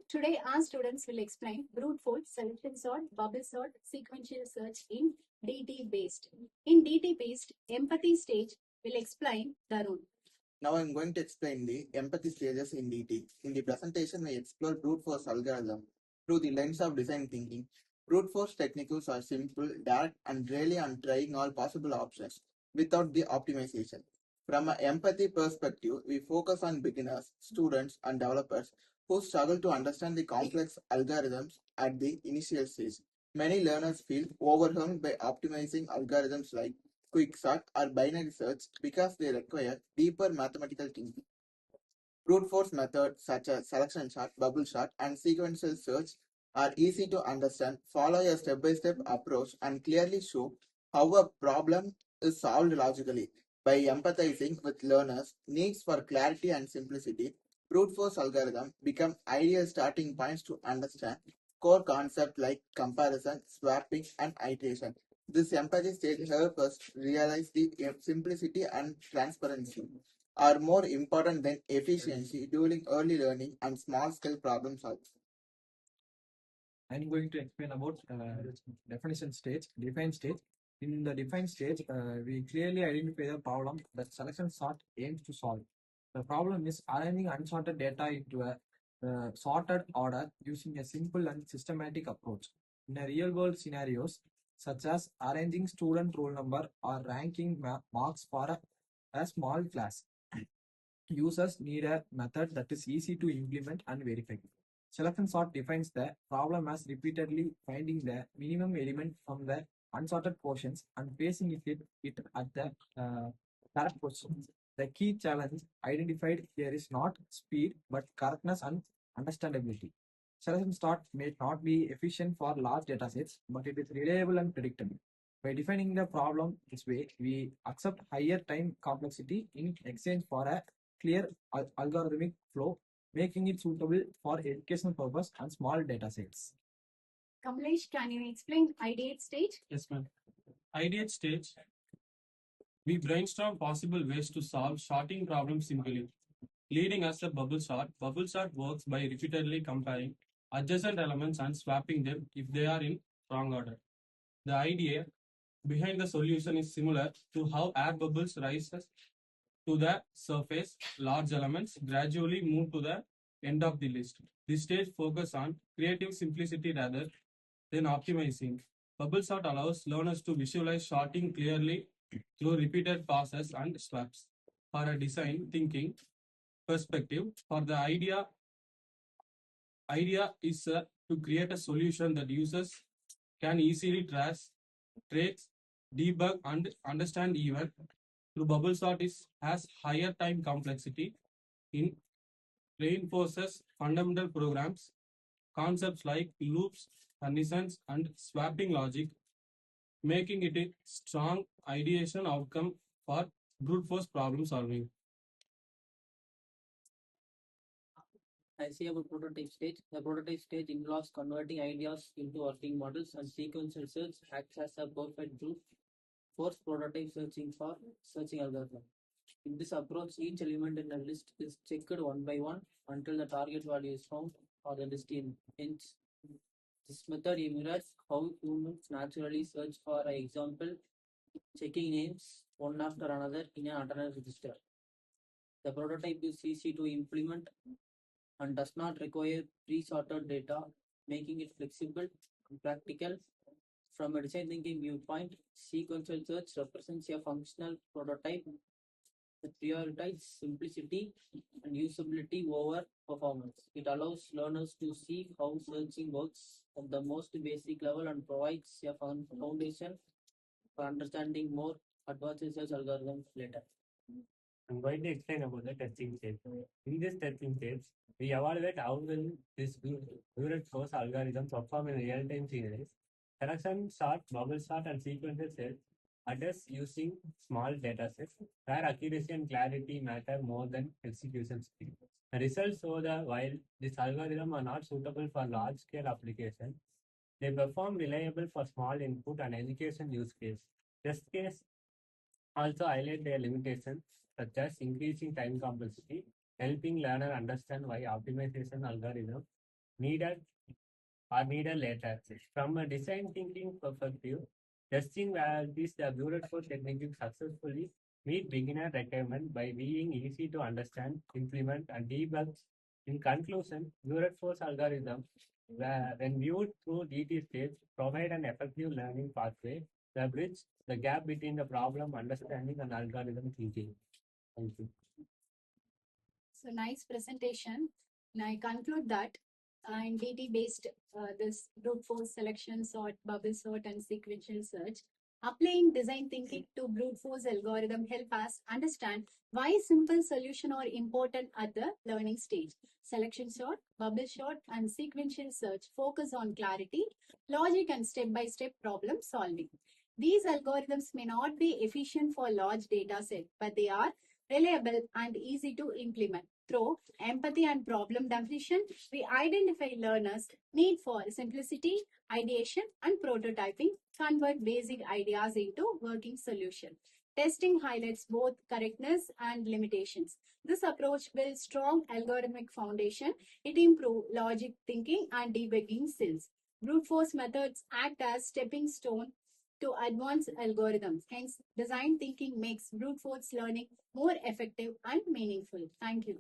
Today, our students will explain brute force, selection sort, bubble sort, sequential search in DT-based. In DT-based, empathy stage will explain Darun. Now I'm going to explain the empathy stages in detail. In the presentation, we explore brute force algorithm through the lens of design thinking. Brute force techniques are simple, direct, and rely on trying all possible options without the optimization. From an empathy perspective, we focus on beginners, students, and developers who struggle to understand the complex algorithms at the initial stage. Many learners feel overwhelmed by optimizing algorithms like quicksort or binary search because they require deeper mathematical thinking. Brute force methods such as selection sort, bubble sort, and sequential search are easy to understand, follow a step-by-step approach, and clearly show how a problem is solved logically. By empathizing with learners' needs for clarity and simplicity, brute force algorithms become ideal starting points to understand core concepts like comparison, swapping, and iteration. This empathy stage helps us realize the simplicity and transparency are more important than efficiency during early learning and small-scale problem solving. I'm going to explain about definition stage, define stage. In the define stage, we clearly identify the problem that selection sort aims to solve. The problem is arranging unsorted data into a sorted order using a simple and systematic approach. In a real-world scenarios, such as arranging student roll number or ranking marks for a small class, users need a method that is easy to implement and verify. Selection sort defines the problem as repeatedly finding the minimum element from the unsorted portions and placing it at the correct position. The key challenge identified here is not speed but correctness and understandability. Selection sort may not be efficient for large datasets, but it is reliable and predictable. By defining the problem this way, we accept higher time complexity in exchange for a clear algorithmic flow, making it suitable for educational purpose and small data sets. Kamlesh, can you explain ideate stage? Yes, ma'am. Ideate stage, we brainstorm possible ways to solve sorting problems simply, leading us a bubble sort. Bubble sort works by repeatedly comparing adjacent elements and swapping them if they are in wrong order. The idea behind the solution is similar to how air bubbles rise to the surface. Large elements gradually move to the end of the list. This stage focuses on creative simplicity rather than optimizing. Bubble sort allows learners to visualize sorting clearly through repeated passes and swaps. For a design thinking perspective, for the idea is to create a solution that users can easily trace, debug, and understand even through bubble sort has higher time complexity in reinforces fundamental programs, concepts like loops, conditions, and swapping logic, making it a strong ideation outcome for brute force problem solving. I see about prototype stage. The prototype stage involves converting ideas into working models, and sequential search acts as a perfect brute force prototype searching algorithm. In this approach, each element in a list is checked one by one until the target value is found or the list ends. This method emulates how humans naturally search, for example, checking names one after another in an alternate register. The prototype is easy to implement and does not require pre-sorted data, making it flexible and practical. From a design thinking viewpoint, sequential search represents a functional prototype that prioritizes simplicity and usability over performance. It allows learners to see how searching works at the most basic level and provides a foundation for understanding more advanced search algorithms later. I'm going to explain about the testing stage. In this testing stage, we evaluate how well this brute force algorithm perform in real-time scenarios. Selection sort, bubble sort, and sequential search address using small datasets where accuracy and clarity matter more than execution speed. The results show that while this algorithm are not suitable for large-scale application, they perform reliable for small input and education use case. Test case also highlight their limitations, such as increasing time complexity, helping learner understand why optimization algorithm needed later. From a design thinking perspective, testing whether the brute force technique successfully meet beginner requirement by being easy to understand, implement, and debug. In conclusion, brute force algorithms, when viewed through DT stage, provide an effective learning pathway that bridge the gap between the problem understanding and algorithm thinking. Thank you. So nice presentation. And I conclude that in DT-based, this brute force selection sort, bubble sort, and sequential search, applying design thinking to brute force algorithm help us understand why simple solution are important at the learning stage. Selection sort, bubble sort, and sequential search focus on clarity, logic, and step-by-step problem solving. These algorithms may not be efficient for large data set, but they are reliable and easy to implement. Through empathy and problem definition, we identify learners' need for simplicity, ideation, and prototyping, convert basic ideas into working solution. Testing highlights both correctness and limitations. This approach builds strong algorithmic foundation. It improves logic thinking and debugging skills. Brute force methods act as stepping stone to advanced algorithms. Hence, design thinking makes brute force learning more effective and meaningful. Thank you.